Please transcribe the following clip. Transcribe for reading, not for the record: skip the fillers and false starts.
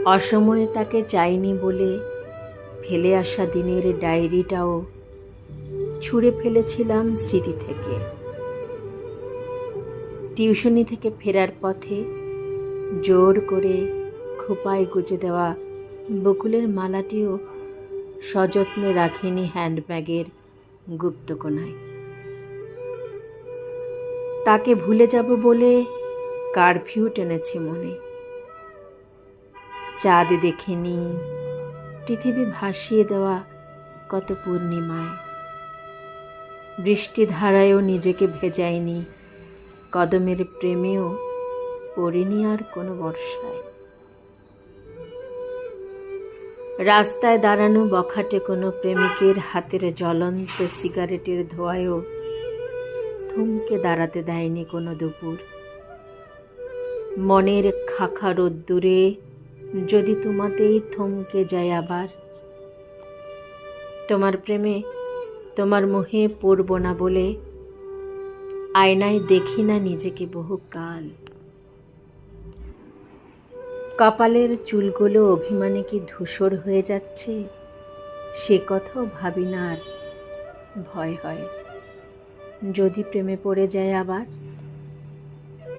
অসময়ে তাকে চাইনি বলে ফেলে আসা দিনের ডায়েরিটাও ছুঁড়ে ফেলেছিলাম স্মৃতি থেকে। টিউশনি থেকে ফেরার পথে জোর করে খোঁপায় গুজে দেওয়া বকুলের মালাটিও সযত্নে রাখিনি হ্যান্ডব্যাগের গুপ্তকোণায়। তাকে ভুলে যাব বলে কারফিউ টেনেছি মনে। চাঁদ দেখিনি, পৃথিবী ভাসিয়ে দেওয়া কত পূর্ণিমায়। বৃষ্টি ধারায়ও নিজেকে ভেজাইনি, কদমের প্রেমেও পড়িনি আর কোনো বর্ষায়। রাস্তায় দাঁড়ানো বখাটে কোনো প্রেমিকের হাতের জ্বলন্ত সিগারেটের ধোঁয়ায়ও থমকে দাঁড়াতে দেয়নি কোনো দুপুর। মনের খাখা রোদ্দুরে যদি তোমাতেই থমকে যায় আবার, তোমার প্রেমে তোমার মোহে পড়ব না বলে আয়নায় দেখি না নিজেকে বহুকাল। কপালের চুলগুলো অভিমানে কি ধূসর হয়ে যাচ্ছে, সে কথাও ভাবি না আর। ভয় হয় যদি প্রেমে পড়ে যায় আবার।